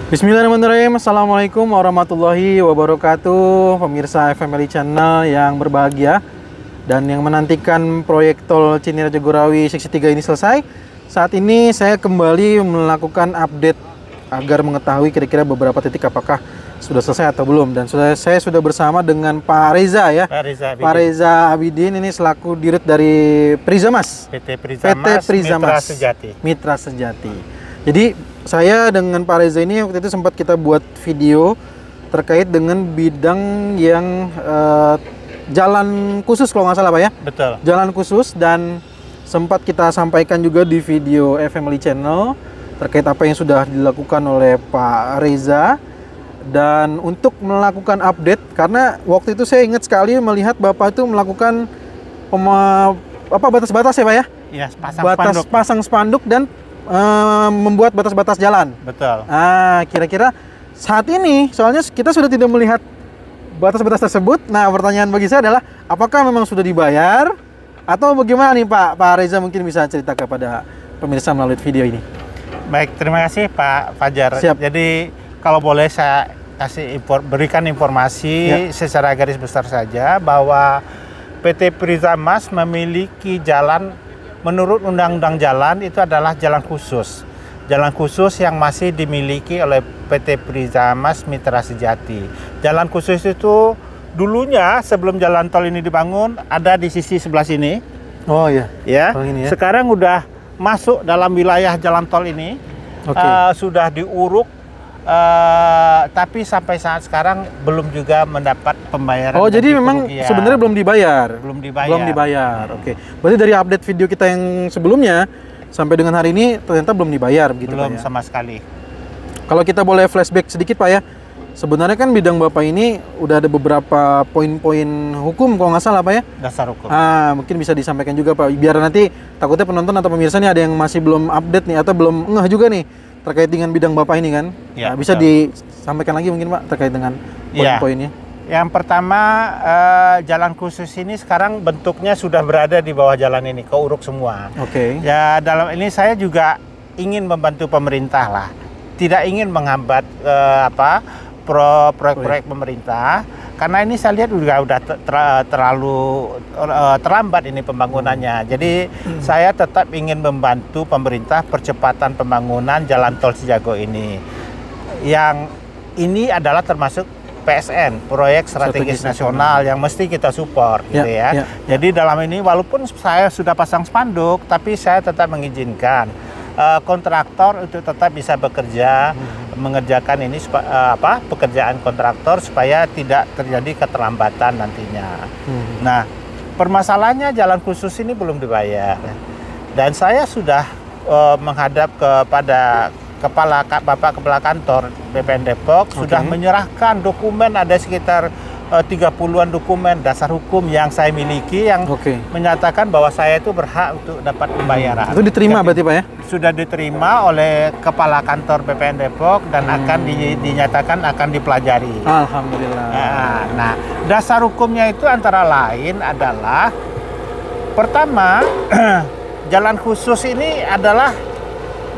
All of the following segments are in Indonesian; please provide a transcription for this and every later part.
Bismillahirrahmanirrahim. Assalamualaikum warahmatullahi wabarakatuh. Pemirsa FMLI Channel yang berbahagia dan yang menantikan proyek tol Cinere Jagorawi seksi 3 ini selesai. Saat ini saya kembali melakukan update agar mengetahui kira-kira beberapa titik apakah sudah selesai atau belum. Dan saya sudah bersama dengan Pak Reza ya. Pak Reza Abidin ini selaku dirut dari Prizamas. PT Prizamas Mitra Sejati. Jadi saya dengan Pak Reza ini waktu itu sempat kita buat video terkait dengan bidang yang jalan khusus kalau nggak salah Pak ya? Betul. Jalan khusus, dan sempat kita sampaikan juga di video FMLI Channel terkait apa yang sudah dilakukan oleh Pak Reza. Dan untuk melakukan update, karena waktu itu saya ingat sekali melihat Bapak itu melakukan batas-batas ya Pak ya? Iya, pasang spanduk dan membuat batas-batas jalan. Betul. Kira-kira saat ini, soalnya kita sudah tidak melihat batas-batas tersebut. Nah, pertanyaan bagi saya adalah, apakah memang sudah dibayar atau bagaimana nih Pak Reza, mungkin bisa cerita kepada pemirsa melalui video ini. Baik, terima kasih Pak Fajar. Siap. Jadi kalau boleh saya berikan informasi secara garis besar saja bahwa PT Prizamas memiliki jalan. Menurut Undang-Undang Jalan itu adalah jalan khusus. Jalan khusus yang masih dimiliki oleh PT Prizamas Mitra Sejati. Jalan khusus itu dulunya sebelum jalan tol ini dibangun ada di sisi sebelah sini. Oh iya. Ya. Oh, ini ya. Sekarang udah masuk dalam wilayah jalan tol ini. Sudah diuruk. Tapi sampai saat sekarang belum juga mendapat pembayaran. Oh, jadi memang sebenarnya belum dibayar. Belum dibayar. Oke. Berarti dari update video kita yang sebelumnya sampai dengan hari ini ternyata belum dibayar begitu Belum Pak ya? sama sekali. Kalau kita boleh flashback sedikit Pak ya. Sebenarnya kan bidang Bapak ini udah ada beberapa poin-poin hukum kalau nggak salah Pak ya? Dasar hukum. Mungkin bisa disampaikan juga Pak. Biar nanti takutnya penonton atau pemirsa nih ada yang masih belum update nih atau belum ngeh juga nih terkait dengan bidang Bapak ini kan. Ya, bisa disampaikan lagi mungkin Pak terkait dengan poin-poinnya. Yang pertama, jalan khusus ini sekarang bentuknya sudah berada di bawah jalan ini, keuruk semua. Oke. Ya, dalam ini saya juga ingin membantu pemerintah lah. Tidak ingin menghambat proyek-proyek pemerintah. Karena ini saya lihat juga udah terlalu terlambat ini pembangunannya. Jadi saya tetap ingin membantu pemerintah percepatan pembangunan jalan tol Cijago ini. Yang ini adalah termasuk PSN, proyek strategis nasional yang mesti kita support gitu ya. Jadi dalam ini walaupun saya sudah pasang spanduk, tapi saya tetap mengizinkan kontraktor untuk tetap bisa bekerja, mengerjakan ini pekerjaan kontraktor supaya tidak terjadi keterlambatan nantinya. Nah, permasalahannya jalan khusus ini belum dibayar. Dan saya sudah menghadap kepada Bapak Kepala Kantor BPN Depok sudah menyerahkan dokumen, ada sekitar 30-an dokumen dasar hukum yang saya miliki yang menyatakan bahwa saya itu berhak untuk dapat pembayaran. Itu diterima berarti Pak ya? Sudah diterima oleh Kepala Kantor BPN Depok dan akan dinyatakan akan dipelajari. Alhamdulillah. Nah, dasar hukumnya itu antara lain adalah pertama, jalan khusus ini adalah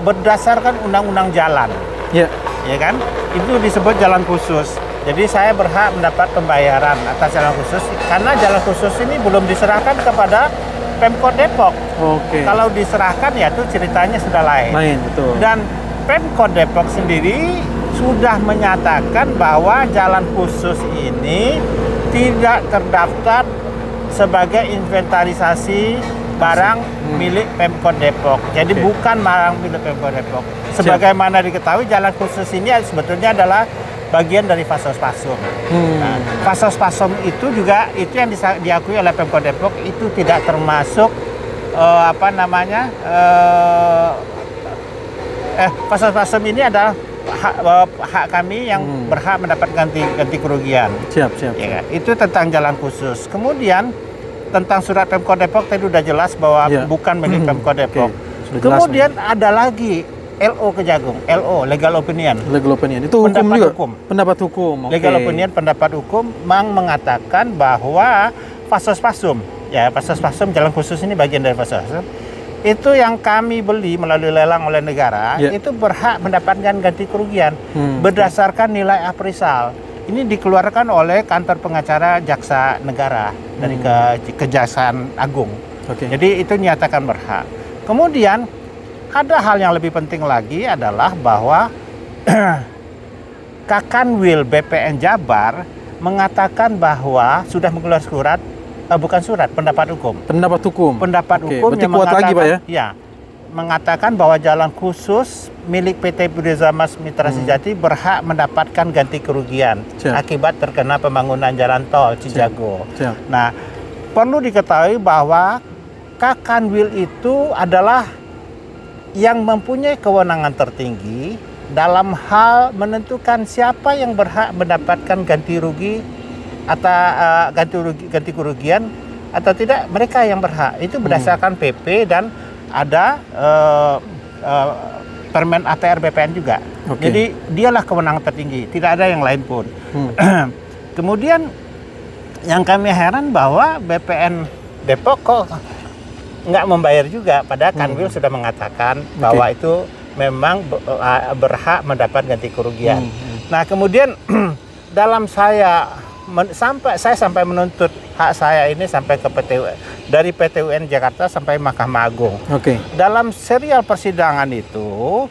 berdasarkan undang-undang jalan. Ya kan? Itu disebut jalan khusus. Jadi saya berhak mendapat pembayaran atas jalan khusus karena jalan khusus ini belum diserahkan kepada Pemkot Depok. Kalau diserahkan ya itu ceritanya sudah lain. Betul. Dan Pemkot Depok sendiri sudah menyatakan bahwa jalan khusus ini tidak terdaftar sebagai inventarisasi barang milik Pemkot Depok. Jadi bukan barang milik Pemkot Depok. Sebagaimana diketahui jalan khusus ini sebetulnya adalah bagian dari Fasos-Pasom. Nah, Fasos-Pasom itu juga itu yang diakui oleh Pemkot Depok itu tidak termasuk Fasos-Pasom ini adalah hak kami yang berhak mendapat ganti kerugian. Siap. Ya, itu tentang jalan khusus. Kemudian tentang surat Pemkot Depok tadi udah jelas bahwa bukan milik Pemkot Depok. Kemudian ada lagi LO Kejagung, LO Legal Opinion. Itu hukum juga. Pendapat hukum. Legal Opinion pendapat hukum mengatakan bahwa Fasos-Pasom, ya Fasos-Pasom jalan khusus ini bagian dari Fasos-Pasom itu yang kami beli melalui lelang oleh negara, itu berhak mendapatkan ganti kerugian berdasarkan nilai appraisal. Ini dikeluarkan oleh kantor pengacara jaksa negara dari Kejaksaan Agung. Jadi itu nyatakan berhak. Kemudian ada hal yang lebih penting lagi adalah bahwa Kakanwil BPN Jabar mengatakan bahwa sudah mengeluarkan surat, bukan surat, pendapat hukum. Pendapat hukum. Pendapat hukum berarti yang kuat lagi, Pak, ya? Ya, mengatakan bahwa jalan khusus milik PT Prizamas Mitra Sejati berhak mendapatkan ganti kerugian akibat terkena pembangunan jalan tol Cijago. Nah, perlu diketahui bahwa Kakanwil itu adalah yang mempunyai kewenangan tertinggi dalam hal menentukan siapa yang berhak mendapatkan ganti rugi atau ganti kerugian atau tidak. Mereka yang berhak itu berdasarkan PP dan ada Permen APR BPN juga. Jadi dialah kewenangan tertinggi, tidak ada yang lain pun. Kemudian yang kami heran bahwa BPN Depok kok nggak membayar juga, padahal Kanwil sudah mengatakan bahwa itu memang berhak mendapat ganti kerugian. Nah, kemudian dalam saya sampai menuntut hak saya ini sampai ke dari PT UN Jakarta sampai Mahkamah Agung. Dalam serial persidangan itu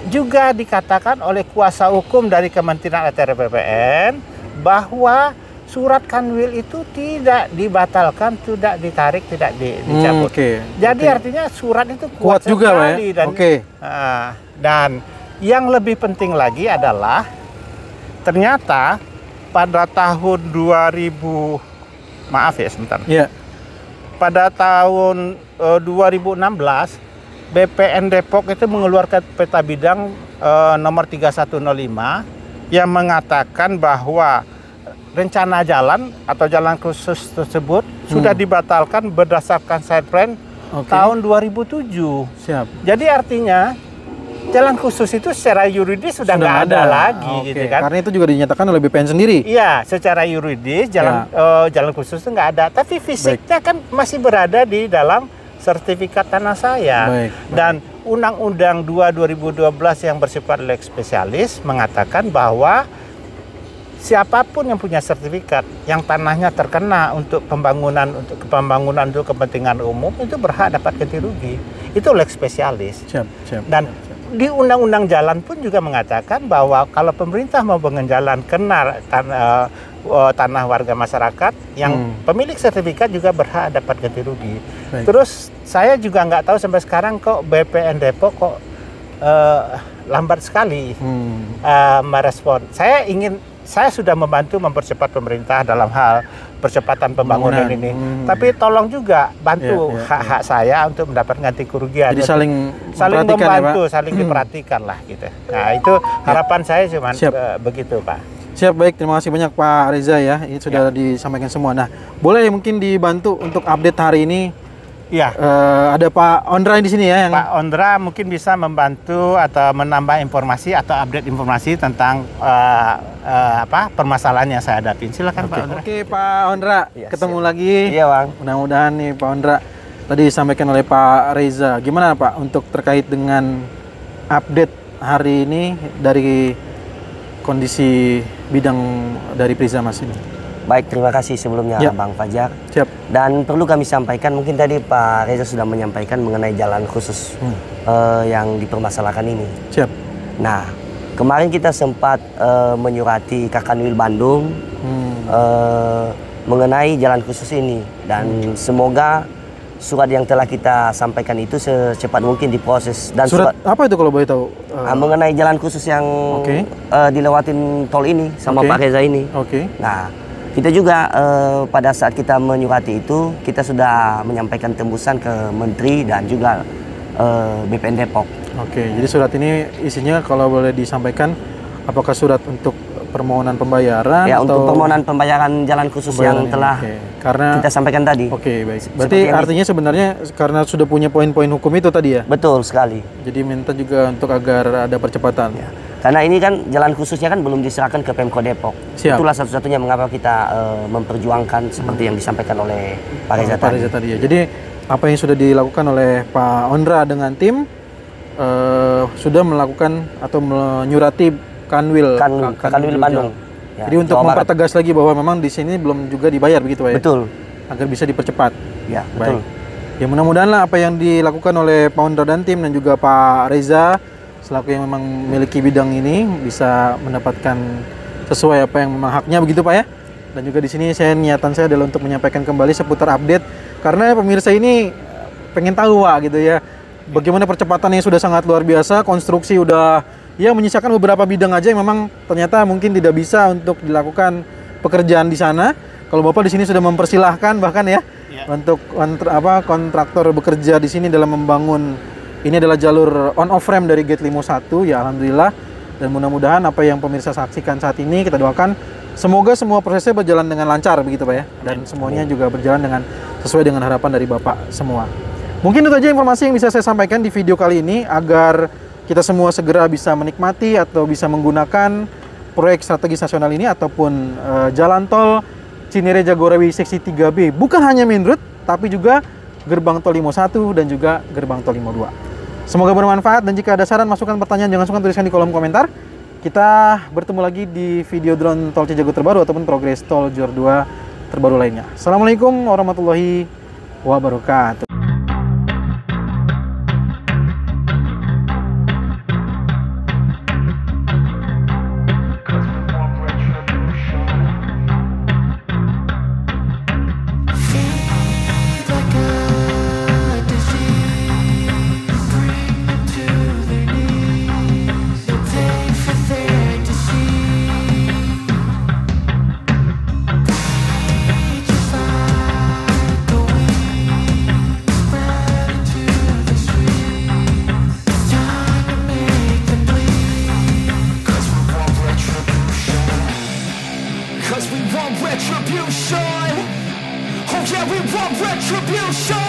juga dikatakan oleh kuasa hukum dari Kementerian ATR BPN bahwa surat Kanwil itu tidak dibatalkan, tidak ditarik, tidak dicabut. Jadi artinya surat itu kuat juga, Pak, ya? Dan yang lebih penting lagi adalah ternyata pada tahun 2000, maaf ya sebentar. Pada tahun 2016 BPN Depok itu mengeluarkan peta bidang nomor 3105 yang mengatakan bahwa rencana jalan atau jalan khusus tersebut sudah dibatalkan berdasarkan site plan tahun 2007. Jadi artinya jalan khusus itu secara yuridis sudah nggak ada lagi, gitu kan? Karena itu juga dinyatakan oleh BPN sendiri. Iya, secara yuridis jalan khusus itu nggak ada, tapi fisiknya kan masih berada di dalam sertifikat tanah saya. Dan Undang-Undang 2/2012 yang bersifat lex spesialis mengatakan bahwa siapapun yang punya sertifikat yang tanahnya terkena untuk pembangunan untuk kepentingan umum itu berhak dapat ganti rugi. Itu lex spesialis. Dan di Undang-Undang Jalan pun juga mengatakan bahwa kalau pemerintah mau bangun jalan kena tanah warga masyarakat, yang pemilik sertifikat juga berhak dapat ganti rugi. Terus saya juga nggak tahu sampai sekarang kok BPN Depok kok lambat sekali merespon. Saya sudah membantu mempercepat pemerintah dalam hal percepatan pembangunan ini. Tapi tolong juga bantu hak-hak saya untuk mendapat ganti kerugian. Jadi saling membantu, ya, Pak? saling diperhatikan lah gitu. Nah, itu harapan saya cuma begitu, Pak. Siap, baik. Terima kasih banyak Pak Reza ya. Ini sudah disampaikan semua. Nah, boleh mungkin dibantu untuk update hari ini. Ada Pak Ondra di sini ya. Pak Ondra mungkin bisa membantu atau menambah informasi atau update informasi tentang permasalahan yang saya hadapi. Silakan Pak Ondra. Pak Ondra, ketemu lagi. Iya, Bang. Mudah-mudahan nih Pak Ondra tadi disampaikan oleh Pak Reza. Gimana Pak untuk terkait dengan update hari ini dari kondisi bidang dari Prizamas ini? Baik, terima kasih sebelumnya Bang Fajar. Dan perlu kami sampaikan, mungkin tadi Pak Reza sudah menyampaikan mengenai jalan khusus yang dipermasalahkan ini. Nah, kemarin kita sempat menyurati Kakanwil Bandung mengenai jalan khusus ini. Dan semoga surat yang telah kita sampaikan itu secepat mungkin diproses. Dan surat apa itu kalau boleh tahu? Mengenai jalan khusus yang dilewatin tol ini sama Pak Reza ini. Nah, kita juga pada saat kita menyurati itu, kita sudah menyampaikan tembusan ke Menteri dan juga BPN Depok. Jadi surat ini isinya kalau boleh disampaikan, apakah surat untuk permohonan pembayaran? Ya, untuk permohonan pembayaran jalan khusus yang telah kita sampaikan tadi. Baik. Berarti artinya sebenarnya karena sudah punya poin-poin hukum itu tadi ya? Betul sekali. Jadi minta juga untuk agar ada percepatan. Karena ini kan jalan khususnya kan belum diserahkan ke Pemkot Depok. Itulah satu-satunya mengapa kita memperjuangkan seperti yang disampaikan oleh Pak Reza tadi. Ya. Jadi apa yang sudah dilakukan oleh Pak Ondra dengan tim sudah melakukan atau menyurati Kanwil Bandung. Ya, jadi untuk mempertegas lagi bahwa memang di sini belum juga dibayar begitu Pak ya? Betul. Agar bisa dipercepat. Ya, baik. betul. Ya mudah-mudahan lah apa yang dilakukan oleh Pak Ondra dan tim dan juga Pak Reza selaku yang memang memiliki bidang ini bisa mendapatkan sesuai apa yang memang haknya begitu Pak ya. Dan juga di sini niatan saya adalah untuk menyampaikan kembali seputar update karena pemirsa ini pengen tahu Pak gitu ya. Bagaimana percepatannya sudah sangat luar biasa, konstruksi udah ya menyisakan beberapa bidang aja yang memang ternyata mungkin tidak bisa untuk dilakukan pekerjaan di sana. Kalau Bapak di sini sudah mempersilahkan bahkan ya untuk kontraktor bekerja di sini dalam membangun ini adalah jalur on off ramp dari Gate Limo 1 ya alhamdulillah, dan mudah-mudahan apa yang pemirsa saksikan saat ini kita doakan semoga semua prosesnya berjalan dengan lancar begitu Pak ya, dan semuanya juga berjalan dengan sesuai dengan harapan dari Bapak semua. Mungkin itu aja informasi yang bisa saya sampaikan di video kali ini agar kita semua segera bisa menikmati atau bisa menggunakan proyek strategis nasional ini ataupun jalan tol Cinere Jagorawi seksi 3B, bukan hanya main road tapi juga gerbang tol Limo 1 dan juga gerbang tol Limo 2. Semoga bermanfaat, dan jika ada saran, masukan, pertanyaan jangan sungkan tuliskan di kolom komentar. Kita bertemu lagi di video drone tol Cijago terbaru ataupun progres tol Jor 2 terbaru lainnya. Assalamualaikum warahmatullahi wabarakatuh. Retribution. Oh yeah, we want retribution.